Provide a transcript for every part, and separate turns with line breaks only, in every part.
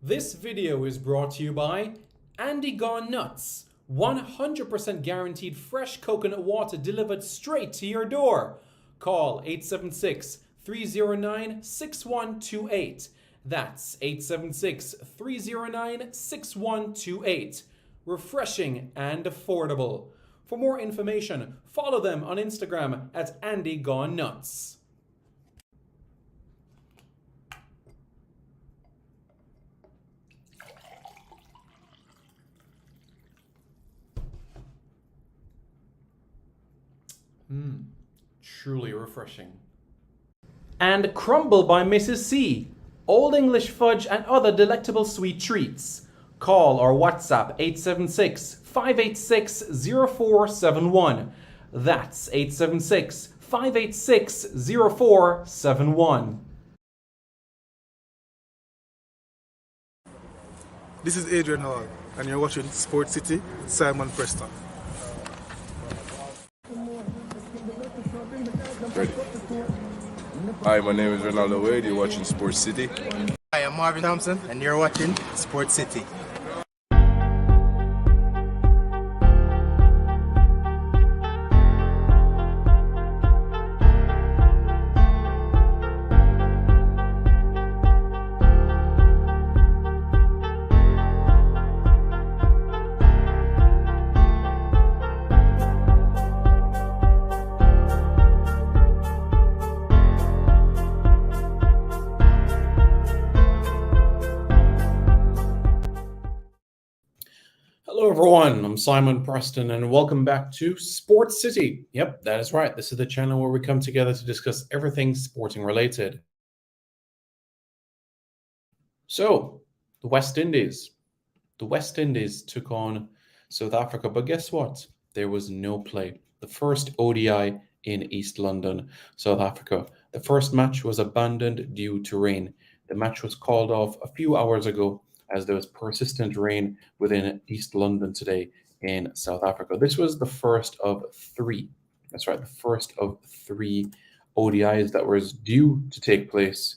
This video is brought to you by Andy Gone Nuts. 100% guaranteed fresh coconut water delivered straight to your door. Call 876-309-6128. That's 876-309-6128. Refreshing and affordable. For more information, follow them on Instagram at Andy Gone Nuts. Truly refreshing. And Crumble by Mrs. C. Old English fudge and other delectable sweet treats. Call or WhatsApp 876-586-0471. That's 876-586-0471.
This is Adrian Hall, and you're watching Sport City with Simon Preston.
Ready. Hi, my name is Ronaldo Wade. You're watching Sports City.
Hi, I'm Marvin Thompson, and you're watching Sport City.
Hello everyone, I'm Simon Preston and welcome back to Sports City. Yep, that is right. This is the channel where we come together to discuss everything sporting related. So, the West Indies. The West Indies took on South Africa, but guess what? There was no play. The first ODI in East London, South Africa. The first match was abandoned due to rain. The match was called off a few hours ago as there was persistent rain within East London today in South Africa. This was the first of three. That's right, the first of three ODIs that was due to take place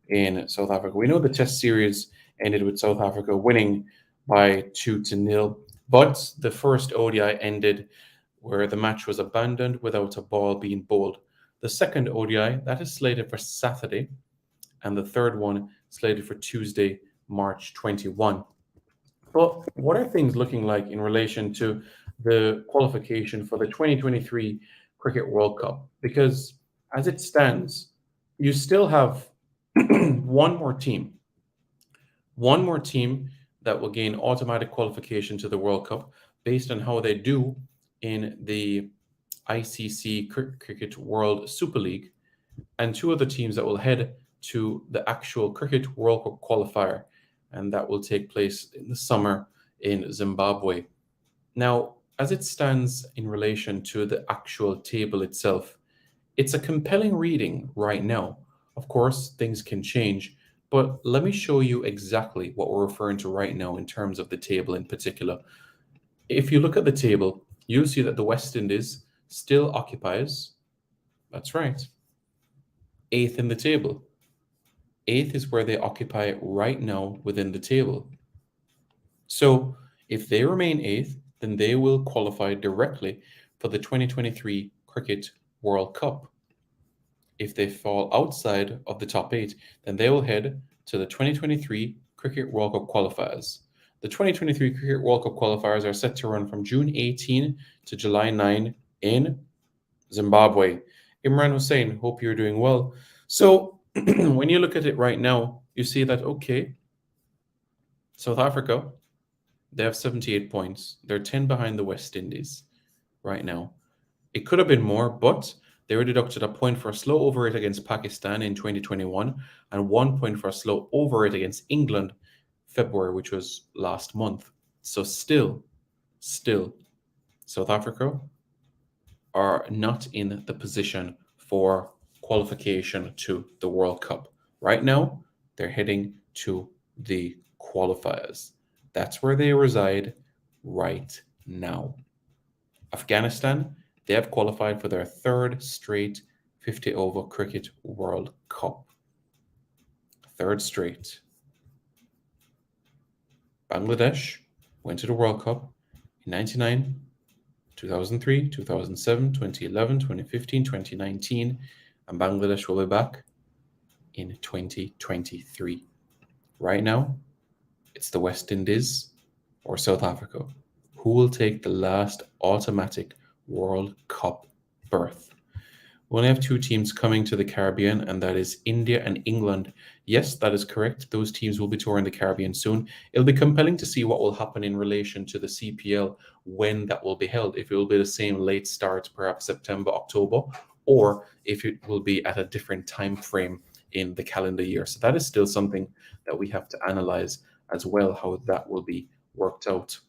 in South Africa. We know the test series ended with South Africa winning by 2-0, but the first ODI ended where the match was abandoned without a ball being bowled. The second ODI, that is slated for Saturday, and the third one slated for Tuesday, March 21. But what are things looking like in relation to the qualification for the 2023 Cricket World Cup? Because as it stands, you still have one more team that will gain automatic qualification to the World Cup based on how they do in the ICC Cricket World Super League, and two other teams that will head to the actual Cricket World Cup qualifier, and that will take place in the summer in Zimbabwe. Now, as it stands in relation to the actual table itself, it's a compelling reading right now. Of course, things can change, but let me show you exactly what we're referring to right now in terms of the table in particular. If you look at the table, you'll see that the West Indies still occupies, that's right, 8th in the table. 8th is where they occupy right now within the table. So if they remain 8th, then they will qualify directly for the 2023 Cricket World Cup. If they fall outside of the top 8, then they will head to the 2023 Cricket World Cup qualifiers. The 2023 Cricket World Cup qualifiers are set to run from June 18 to July 9 in Zimbabwe. Imran Hussein, hope you're doing well. So when you look at it right now, you see that, okay, South Africa, they have 78 points. They're 10 behind the West Indies right now. It could have been more, but they were deducted a point for a slow over it against Pakistan in 2021 and 1 point for a slow over it against England February, which was last month. So still, South Africa are not in the position for qualification to the World Cup. Right now, they're heading to the qualifiers. That's where they reside right now. Afghanistan, they have qualified for their third straight 50-over Cricket World Cup. Third straight. Bangladesh went to the World Cup in 99, 2003, 2007, 2011, 2015, 2019, and Bangladesh will be back in 2023. Right now, it's the West Indies or South Africa. Who will take the last automatic World Cup berth? We only have 2 teams coming to the Caribbean, and that is India and England. Yes, that is correct. Those teams will be touring the Caribbean soon. It'll be compelling to see what will happen in relation to the CPL when that will be held. If it will be the same late start, perhaps September, October, or if it will be at a different time frame in the calendar year. So that is still something that we have to analyze as well, how that will be worked out.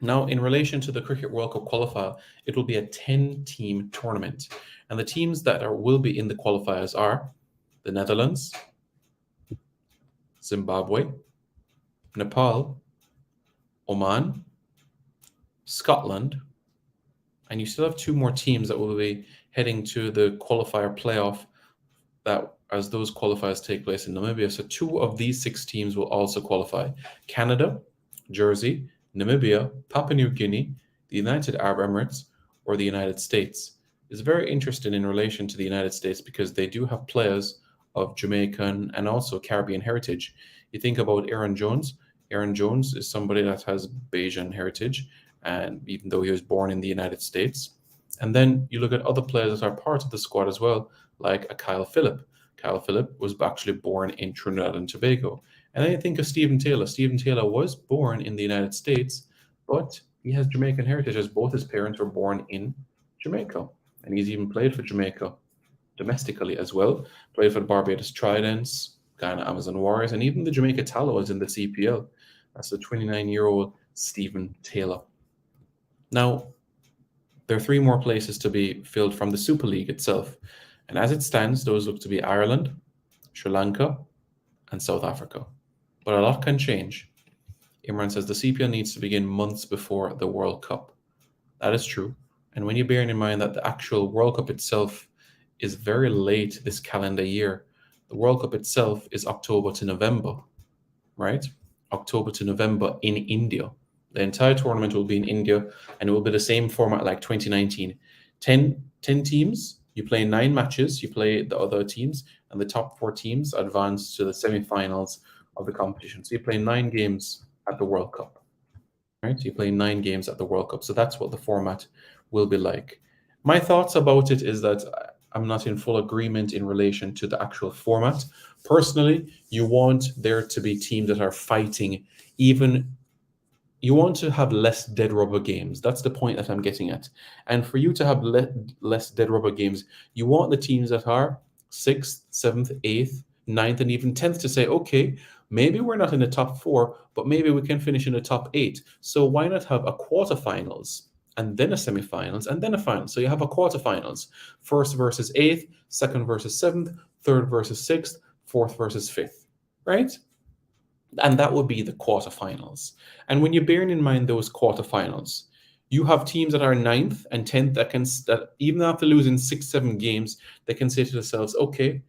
Now, in relation to the Cricket World Cup qualifier, it will be a 10-team tournament. And the teams that will be in the qualifiers are the Netherlands, Zimbabwe, Nepal, Oman, Scotland, and you still have 2 more teams that will be heading to the qualifier playoff that as those qualifiers take place in Namibia. So 2 of these 6 teams will also qualify. Canada, Jersey, Namibia, Papua New Guinea, the United Arab Emirates, or the United States. It's very interesting in relation to the United States because they do have players of Jamaican and also Caribbean heritage. You think about Aaron Jones. Aaron Jones is somebody that has Bayesian heritage, and even though he was born in the United States. And then you look at other players that are part of the squad as well, like a Kyle Phillip. Kyle Phillip was actually born in Trinidad and Tobago. And then you think of Stephen Taylor. Stephen Taylor was born in the United States, but he has Jamaican heritage as both his parents were born in Jamaica. And he's even played for Jamaica domestically as well. Played for the Barbados Tridents, Ghana Amazon Warriors, and even the Jamaica Tallows in the CPL. That's the 29-year-old Stephen Taylor. Now, there are 3 more places to be filled from the Super League itself. And as it stands, those look to be Ireland, Sri Lanka, and South Africa. But a lot can change. Imran says the CPL needs to begin months before the World Cup. That is true. And when you bear in mind that the actual World Cup itself is very late this calendar year, the World Cup itself is October to November, right? October to November in India. The entire tournament will be in India, and it will be the same format like 2019. 10 teams, you play 9 matches, you play the other teams, and the top 4 teams advance to the semifinals of the competition. So you play 9 games at the World Cup, right? You play 9 games at the World Cup. So that's what the format will be like. My thoughts about it is that I'm not in full agreement in relation to the actual format. Personally, you want there to be teams that are fighting even. You want to have less dead rubber games. That's the point that I'm getting at. And for you to have less dead rubber games, you want the teams that are 6th, 7th, 8th, 9th, and even 10th to say, okay, maybe we're not in the top 4, but maybe we can finish in the top 8. So why not have a quarterfinals and then a semifinals and then a final? So you have a quarterfinals, 1st versus 8th, 2nd versus 7th, 3rd versus 6th, 4th versus 5th, right? And that would be the quarterfinals. And when you're bearing in mind those quarterfinals, you have teams that are 9th and 10th that even after losing 6-7 games, they can say to themselves, okay,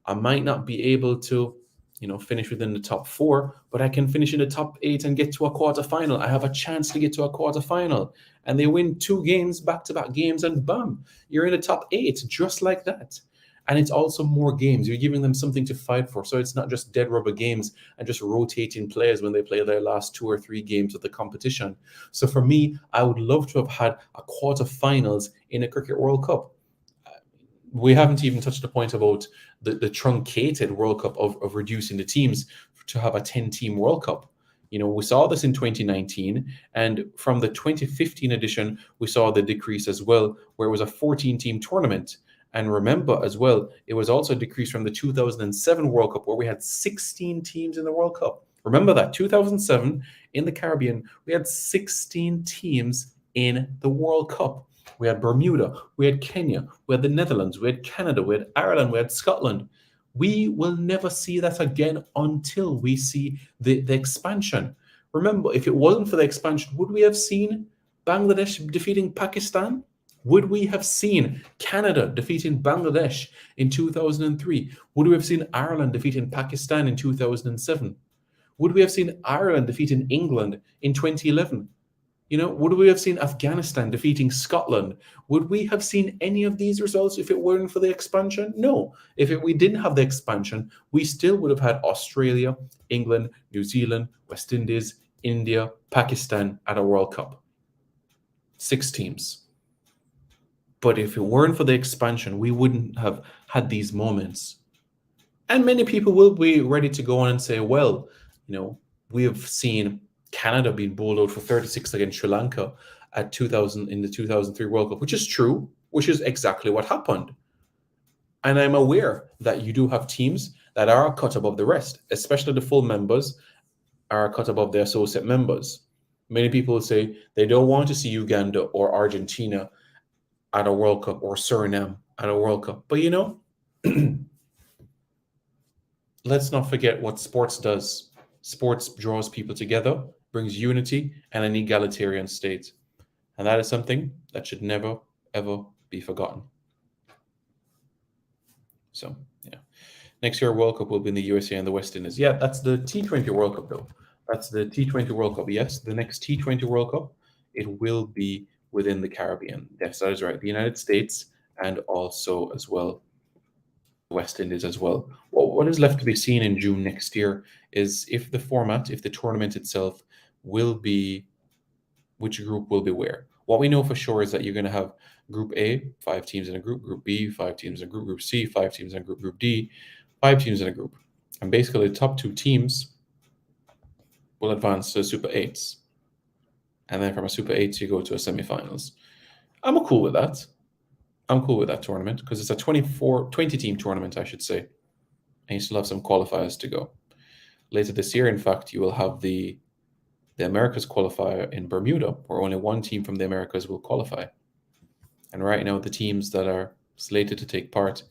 I might not be able to, finish within the top 4, but I can finish in the top 8 and get to a quarterfinal. I have a chance to get to a quarterfinal. And they win 2 games, back-to-back games, and bam, you're in the top 8, just like that. And it's also more games. You're giving them something to fight for. So it's not just dead rubber games and just rotating players when they play their last 2 or 3 games of the competition. So for me, I would love to have had a quarterfinals in a Cricket World Cup. We haven't even touched the point about the truncated World Cup of reducing the teams to have a 10-team World Cup. We saw this in 2019, and from the 2015 edition, we saw the decrease as well, where it was a 14-team tournament. And remember as well, it was also decreased from the 2007 World Cup, where we had 16 teams in the World Cup. Remember that, 2007 in the Caribbean, we had 16 teams in the World Cup. We had Bermuda, we had Kenya, we had the Netherlands, we had Canada, we had Ireland, we had Scotland. We will never see that again until we see the expansion. Remember, if it wasn't for the expansion, would we have seen Bangladesh defeating Pakistan? Would we have seen Canada defeating Bangladesh in 2003? Would we have seen Ireland defeating Pakistan in 2007? Would we have seen Ireland defeating England in 2011? Would we have seen Afghanistan defeating Scotland? Would we have seen any of these results if it weren't for the expansion? No. If we didn't have the expansion, we still would have had Australia, England, New Zealand, West Indies, India, Pakistan at a World Cup. 6 teams. But if it weren't for the expansion, we wouldn't have had these moments. And many people will be ready to go on and say, well, we have seen Canada being bowled out for 36 against Sri Lanka in the 2003 World Cup, which is true, which is exactly what happened. And I'm aware that you do have teams that are cut above the rest, especially the full members are cut above the associate members. Many people say they don't want to see Uganda or Argentina at a World Cup or Suriname at a World Cup. But let's not forget what sports does. Sports draws people together, brings unity and an egalitarian state. And that is something that should never, ever be forgotten. So, next year World Cup will be in the USA and the West Indies. Yeah, that's the T20 World Cup, though. That's the T20 World Cup. Yes, the next T20 World Cup, it will be within the Caribbean. Yes, that is right. The United States and also as well West Indies as well. What is left to be seen in June next year is if the tournament itself will be, which group will be where. What we know for sure is that you're going to have Group A, 5 teams in a group, Group B, 5 teams in a group, Group C, 5 teams in a group, Group D, 5 teams in a group. And basically the top 2 teams will advance to Super 8s. And then from a Super 8s, you go to a semifinals. I'm cool with that. I'm cool with that tournament because it's a 20-team tournament, I should say. And you still have some qualifiers to go. Later this year, in fact, you will have the Americas qualifier in Bermuda, where only 1 team from the Americas will qualify. And right now, the teams that are slated to take part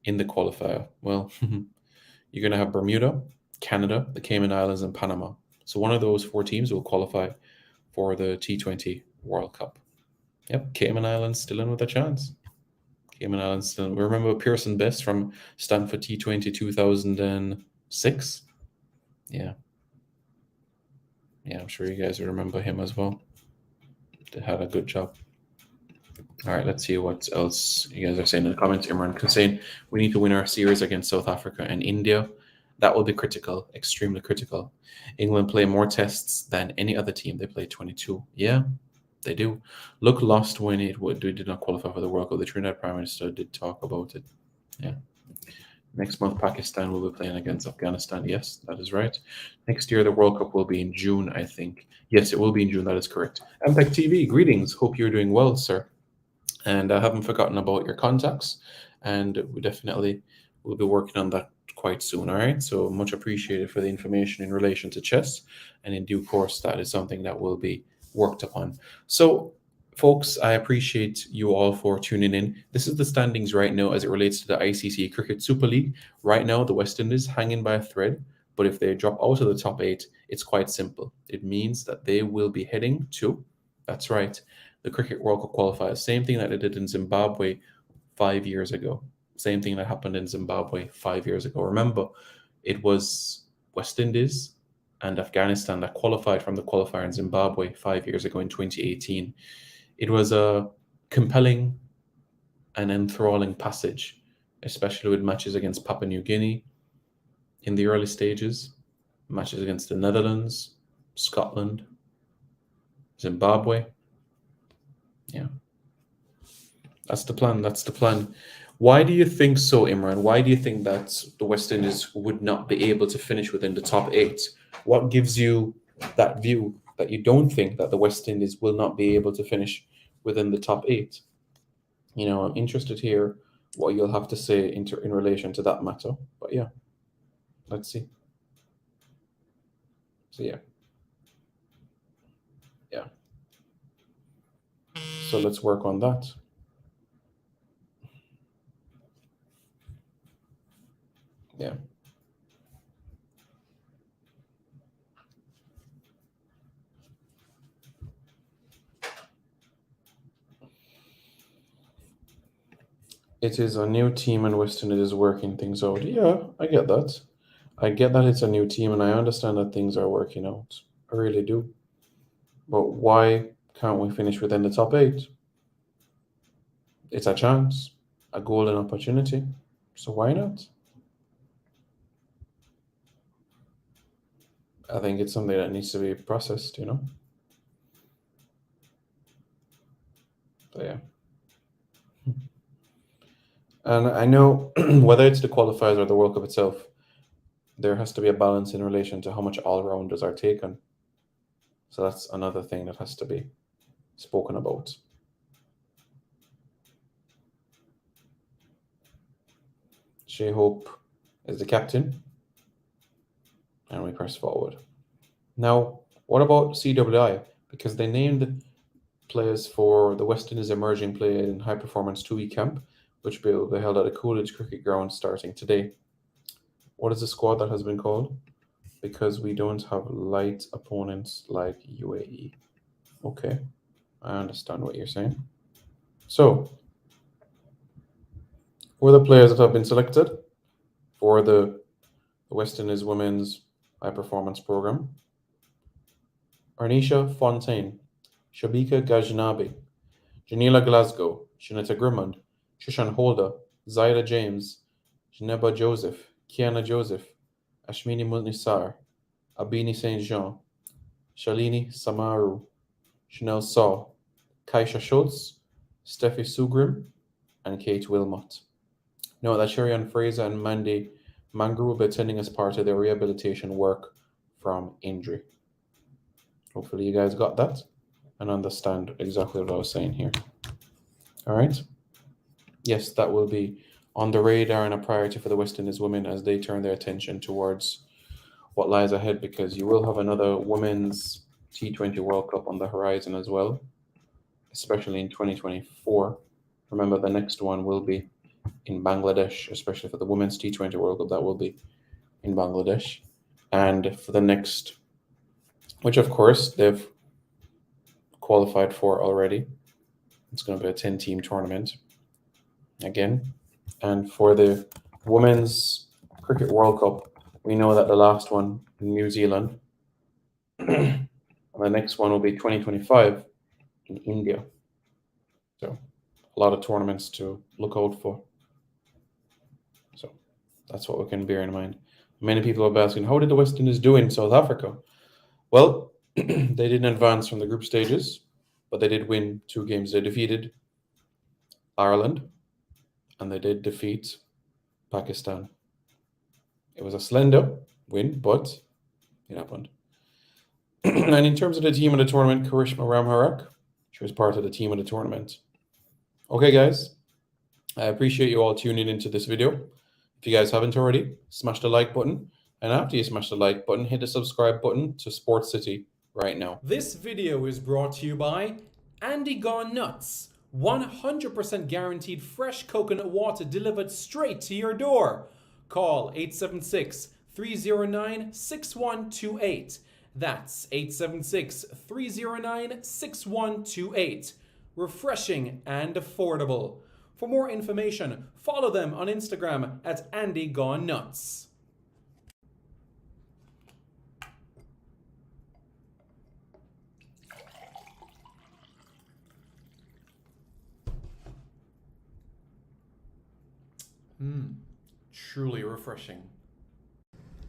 in the qualifier, well, you're going to have Bermuda, Canada, the Cayman Islands, and Panama. So one of those 4 teams will qualify for the T20 World Cup. Yep, Cayman Islands still in with a chance. Cayman Islands still. Remember Pearson Best from Stanford T20 2006? Yeah, I'm sure you guys remember him as well. They had a good job. All right, let's see what else you guys are saying in the comments. Imran saying we need to win our series against South Africa and India. That will be critical, extremely critical. England play more tests than any other team. They play 22. Yeah, they do. Look lost when it did not qualify for the World Cup. The Trinidad Prime Minister did talk about it. Yeah. Next month, Pakistan will be playing against Afghanistan. Yes, that is right. Next year, the World Cup will be in June, I think. Yes, it will be in June. That is correct. MPEC TV, greetings. Hope you're doing well, sir. And I haven't forgotten about your contacts. And we definitely will be working on that quite soon. All right. So much appreciated for the information in relation to chess. And in due course, that is something that will be worked upon. So, folks, I appreciate you all for tuning in. This is the standings right now as it relates to the ICC Cricket Super League. Right now, the West Indies hanging by a thread. But if they drop out of the top 8, it's quite simple. It means that they will be heading to, that's right, the Cricket World Cup qualifiers. Same thing that they did in Zimbabwe 5 years ago. Same thing that happened in Zimbabwe 5 years ago. Remember, it was West Indies and Afghanistan that qualified from the qualifier in Zimbabwe 5 years ago in 2018. It was a compelling and enthralling passage, especially with matches against Papua New Guinea in the early stages, matches against the Netherlands, Scotland, Zimbabwe. Yeah. That's the plan. That's the plan. Why do you think so, Imran? Why do you think that the West Indies would not be able to finish within the top 8? What gives you that view that you don't think that the West Indies will not be able to finish within the top 8? I'm interested to hear what you'll have to say in relation to that matter. But yeah, let's see. So yeah. So let's work on that. Yeah. It is a new team and West Indies is working things out. Yeah, I get that. I get that it's a new team and I understand that things are working out. I really do. But why can't we finish within the top 8? It's a chance, a golden opportunity. So why not? I think it's something that needs to be processed, you know? But yeah. And I know whether it's the qualifiers or the World Cup itself, there has to be a balance in relation to how much all-rounders are taken. So that's another thing that has to be spoken about. Shea Hope is the captain. And we press forward. Now, what about CWI? Because they named players for the West Indies Emerging Play in High Performance 2-week camp, which will be held at a Coolidge Cricket Ground starting today. What is the squad that has been called? Because we don't have light opponents like UAE. Okay, I understand what you're saying. So, who are the players that have been selected for the West Indies Women's High Performance Program? Arnisha Fontaine, Shabika Gajnabi, Janila Glasgow, Shanetta Grimmond, Trishan Holder, Zaida James, Janeba Joseph, Kiana Joseph, Ashmini Munisar, Abini St. Jean, Shalini Samaru, Chanel Saw, Kaisha Schultz, Steffi Sugrim, and Kate Wilmot. Note that Sherian Fraser and Mandy Mangru will be attending as part of their rehabilitation work from injury. Hopefully you guys got that and understand exactly what I was saying here. All right. Yes, that will be on the radar and a priority for the West Indies women as they turn their attention towards what lies ahead, because you will have another Women's T20 World Cup on the horizon as well, especially in 2024. Remember, the next one will be in Bangladesh, especially for the Women's T20 World Cup, that will be in Bangladesh. And for the next, which of course they've qualified for already, it's going to be a 10-team tournament again. And for the Women's Cricket World Cup, we know that the last one in New Zealand, and the next one will be 2025 in India. So a lot of tournaments to look out for. So that's what we can bear in mind. Many people have been asking, how did the West Indies do in South Africa? Well, they didn't advance from the group stages, but they did win 2 games. They defeated Ireland, and they did defeat Pakistan. It was a slender win, but it happened. And in terms of the team of the tournament, Karishma Ramharak, she was part of the team of the tournament. Okay, guys, I appreciate you all tuning into this video. If you guys haven't already, smash the like button. And after you smash the like button, hit the subscribe button to Sports City right now. This video is brought to you by Andy Gone Nuts. 100% guaranteed fresh coconut water delivered straight to your door. Call 876-309-6128. That's 876-309-6128. Refreshing and affordable. For more information, follow them on Instagram at Andy Gone Nuts. Truly refreshing.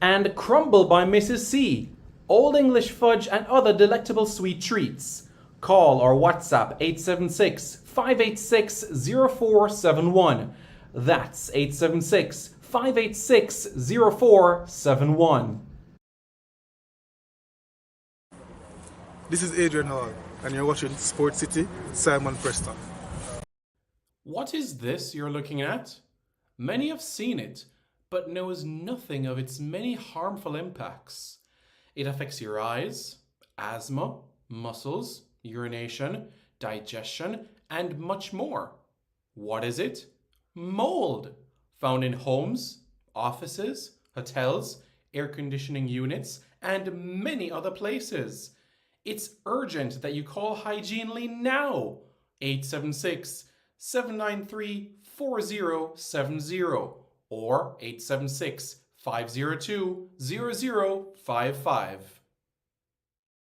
And Crumble by Mrs. C. Old English fudge and other delectable sweet treats. Call or WhatsApp 876-586-0471. That's 876-586-0471.
This is Adrian Hall, and you're watching Sport City with Simon Preston.
What is this you're looking at? Many have seen it, but knows nothing of its many harmful impacts. It affects your eyes, asthma, muscles, urination, digestion, and much more. What is it? Mold, found in homes, offices, hotels, air conditioning units, and many other places. It's urgent that you call Hygienely now. 876-793-4070 or 876 502-0055.